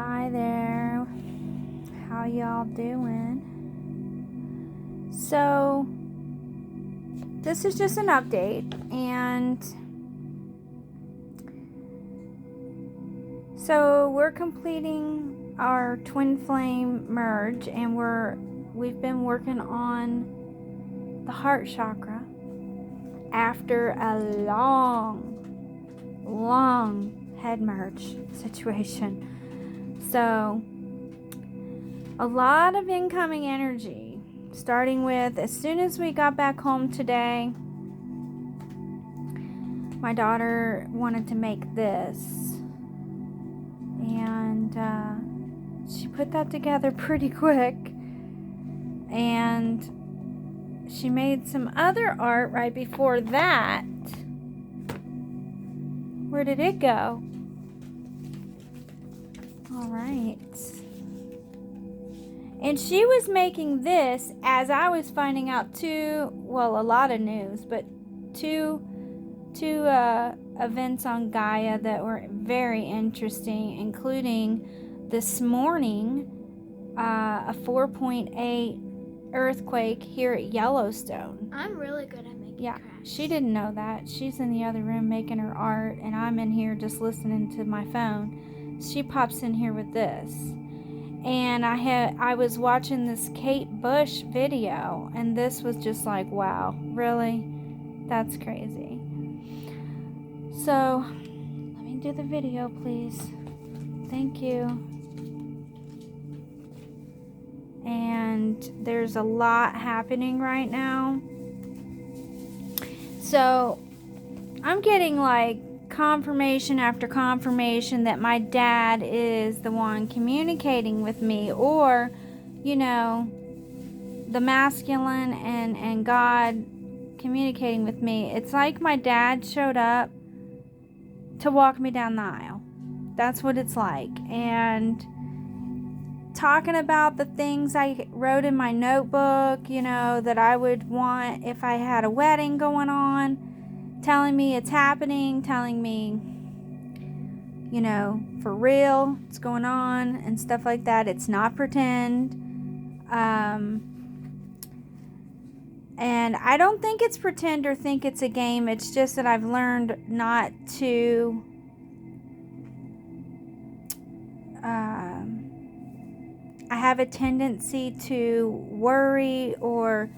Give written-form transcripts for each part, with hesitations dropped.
Hi there. How y'all doing? So, this is just an update, and so we're completing our twin flame merge, and we've been working on the heart chakra after a long head merge situation. So, a lot of incoming energy, starting with as soon as we got back home today, my daughter wanted to make this, and she put that together pretty quick, and she made some other art right before that. Where did it go? All right. And she was making this as I was finding out a lot of news, but two events on Gaia that were very interesting, including this morning, a 4.8 earthquake here at Yellowstone. I'm really good at making crafts. She didn't know that. She's in the other room making her art, and I'm in here just listening to my phone. She pops in here with this. And I was watching this Kate Bush video, and this was just like, wow, really? That's crazy. So, let me do the video, please. Thank you. And there's a lot happening right now. So, I'm getting like confirmation after confirmation that my dad is the one communicating with me, or the masculine and God communicating with me. It's like my dad showed up to walk me down the aisle. That's what it's like. And talking about the things I wrote in my notebook, that I would want if I had a wedding going on, telling me it's happening, telling me, for real, it's going on and stuff like that. It's not pretend. And I don't think it's pretend or think it's a game. It's just that I've learned not to I have a tendency to worry or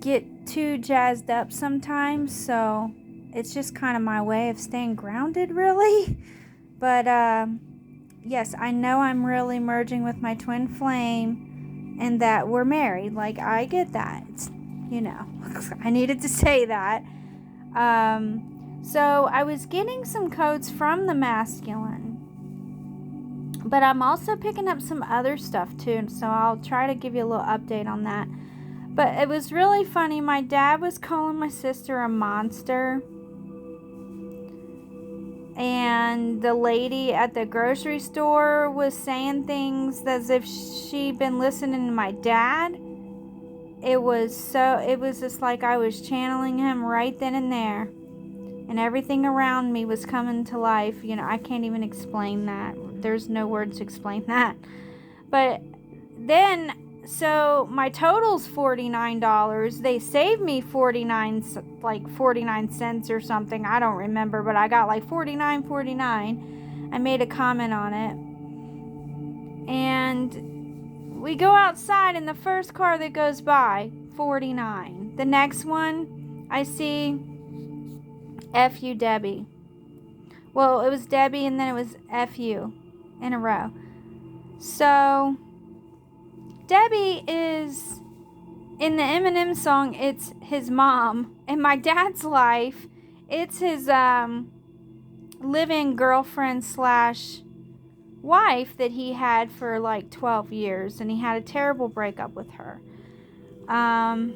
get too jazzed up sometimes, so it's just kind of my way of staying grounded, really. But yes, I know I'm really merging with my twin flame, and that we're married. Like, I get that. It's, I needed to say that. So I was getting some codes from the masculine, but I'm also picking up some other stuff too, so I'll try to give you a little update on that. But it was really funny. My dad was calling my sister a monster, and the lady at the grocery store was saying things as if she'd been listening to my dad. It was just like I was channeling him right then and there, and everything around me was coming to life. I can't even explain that. There's no words to explain that. But then, so my total's $49. They saved me 49 cents or something. I don't remember, but I got like $49.49. I made a comment on it. And we go outside, and the first car that goes by, $49. The next one, I see F.U. Debbie. Well, it was Debbie, and then it was F.U. in a row. So Debbie is, in the Eminem song, it's his mom. In my dad's life, it's his live-in girlfriend / wife that he had for like 12 years, and he had a terrible breakup with her. I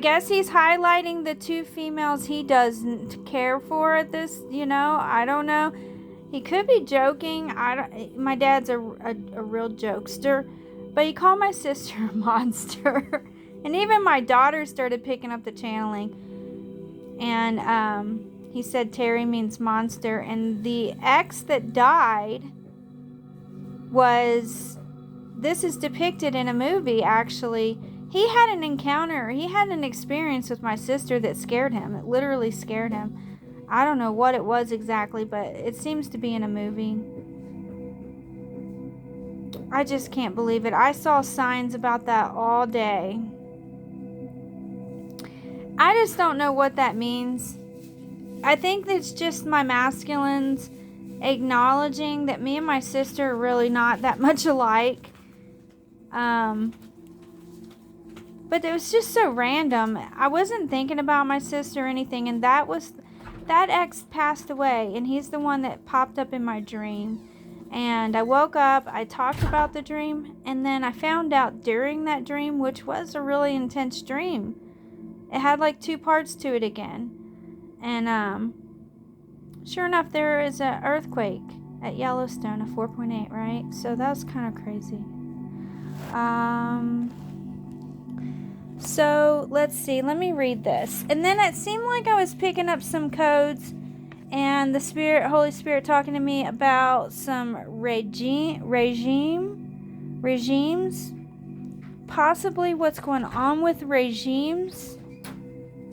guess he's highlighting the two females he doesn't care for at this, I don't know. He could be joking. My dad's a real jokester, but he called my sister a monster. And even my daughter started picking up the channeling. And He said Terry means monster. And the ex that died this is depicted in a movie, actually. He had an encounter, he had an experience with my sister that scared him. It literally scared him. I don't know what it was exactly, but it seems to be in a movie. I just can't believe it. I saw signs about that all day. I just don't know what that means. I think it's just my masculines acknowledging that me and my sister are really not that much alike. But it was just so random. I wasn't thinking about my sister or anything, and that ex passed away, and he's the one that popped up in my dream. And I woke up, I talked about the dream, and then I found out during that dream, which was a really intense dream. It had like 2 parts to it again. And sure enough, there is an earthquake at Yellowstone, a 4.8, right? So that was kind of crazy. So let's see, let me read this. And then it seemed like I was picking up some codes, and the Holy Spirit talking to me about some regimes, possibly what's going on with regimes,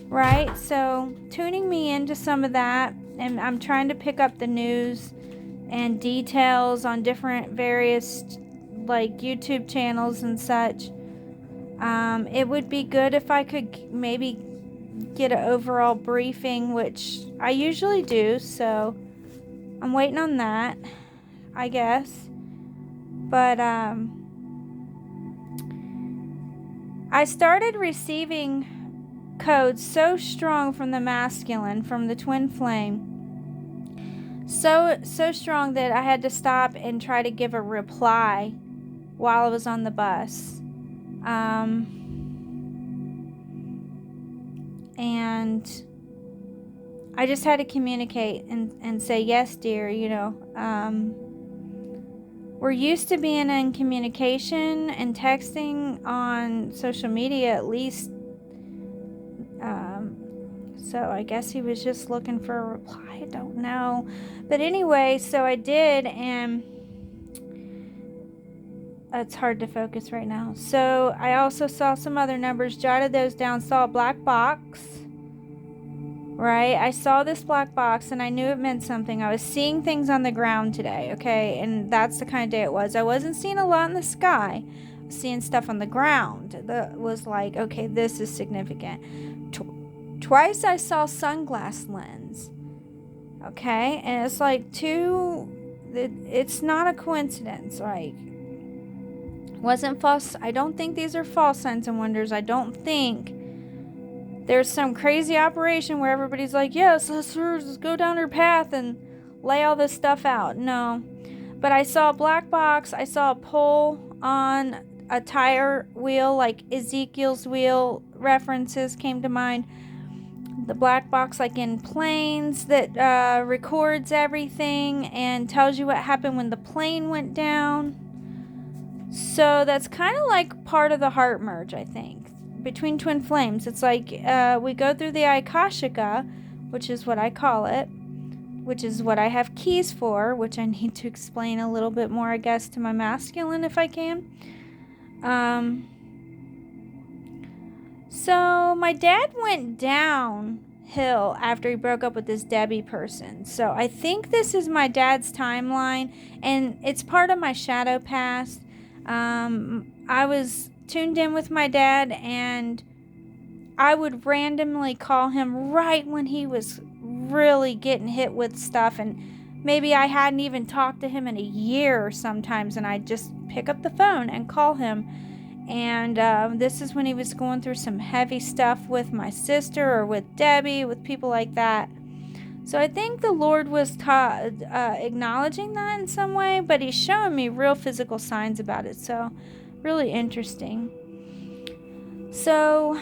right? So tuning me into some of that, and I'm trying to pick up the news and details on different various like YouTube channels and such. It would be good if I could maybe get an overall briefing, which I usually do, so I'm waiting on that, I guess. But I started receiving codes so strong from the masculine, from the twin flame, so strong that I had to stop and try to give a reply while I was on the bus. And I just had to communicate and say, yes, dear, we're used to being in communication and texting on social media at least. So I guess he was just looking for a reply. I don't know. But anyway, so I did, and it's hard to focus right now. So I also saw some other numbers, jotted those down, saw a black box, right? I saw this black box and I knew it meant something. I was seeing things on the ground today, okay? And that's the kind of day it was. I wasn't seeing a lot in the sky. I was seeing stuff on the ground that was like, okay, this is significant. Twice I saw sunglass lens, okay? And it's like it's not a coincidence, like, wasn't false. I don't think these are false signs and wonders. I don't think there's some crazy operation where everybody's like, yes, let's go down her path and lay all this stuff out. No. But I saw a black box. I saw a pole on a tire wheel, like Ezekiel's wheel references came to mind. The black box, like in planes, that records everything and tells you what happened when the plane went down. So that's kind of like part of the heart merge, I think, between twin flames. It's like we go through the Akashika, which is what I call it, which is what I have keys for, which I need to explain a little bit more, I guess, to my masculine if I can. So my dad went downhill after he broke up with this Debbie person. So I think this is my dad's timeline, and it's part of my shadow past. I was tuned in with my dad, and I would randomly call him right when he was really getting hit with stuff, and maybe I hadn't even talked to him in a year sometimes, and I'd just pick up the phone and call him. And this is when he was going through some heavy stuff with my sister or with Debbie, with people like that. So I think the Lord was acknowledging that in some way, but he's showing me real physical signs about it. So really interesting. So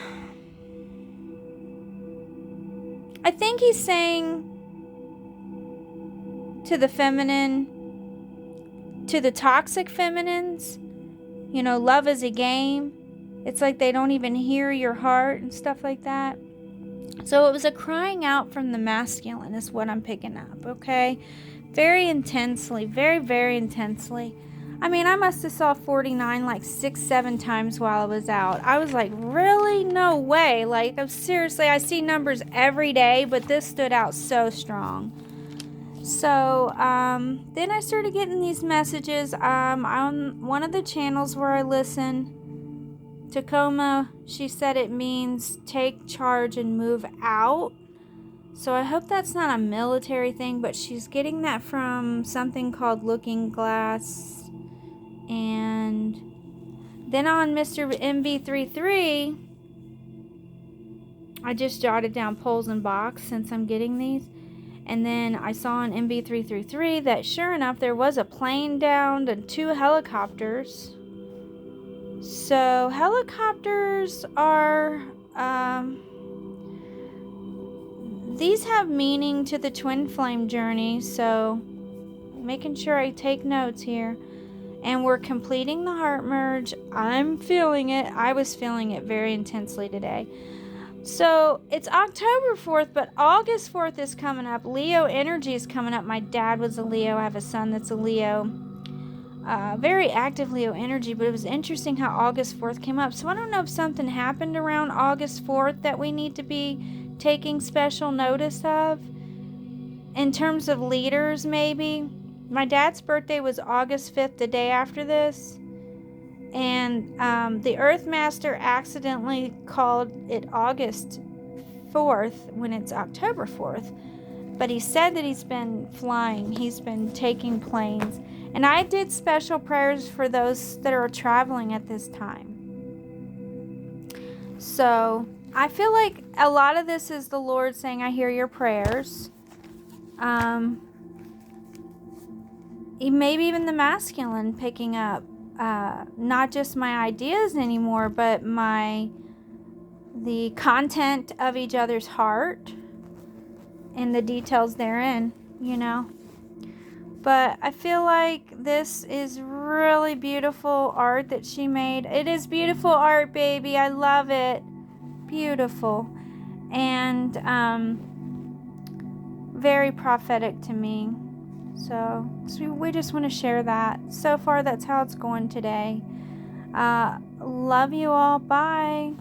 I think he's saying to the feminine, to the toxic feminines, love is a game. It's like they don't even hear your heart and stuff like that. So it was a crying out from the masculine is what I'm picking up, okay? Very intensely, very, very intensely. I mean, I must have saw 49 like 6-7 times while I was out. I was like, really? No way. Like, seriously, I see numbers every day, but this stood out so strong. So, then I started getting these messages on one of the channels where I listen. Tacoma, she said it means take charge and move out. So I hope that's not a military thing, but she's getting that from something called Looking Glass. And then on Mr. MB33, I just jotted down poles and box since I'm getting these. And then I saw on MB333 that sure enough there was a plane downed and 2 helicopters. So helicopters are, these have meaning to the twin flame journey, so making sure I take notes here. And we're completing the heart merge. I'm feeling it. I was feeling it very intensely today. So it's October 4th, but August 4th is coming up. Leo energy is coming up. My dad was a Leo. I have a son that's a Leo. Very active Leo energy, but it was interesting how August 4th came up. So I don't know if something happened around August 4th that we need to be taking special notice of. In terms of leaders, maybe. My dad's birthday was August 5th, the day after this. And the Earth Master accidentally called it August 4th when it's October 4th. But he said that he's been flying. He's been taking planes. And I did special prayers for those that are traveling at this time. So I feel like a lot of this is the Lord saying, I hear your prayers. Maybe even the masculine picking up not just my ideas anymore, but the content of each other's heart and the details therein, you know. But I feel like this is really beautiful art that she made. It is beautiful art, baby. I love it. Beautiful. And very prophetic to me. So we just want to share that. So far, that's how it's going today. Love you all. Bye.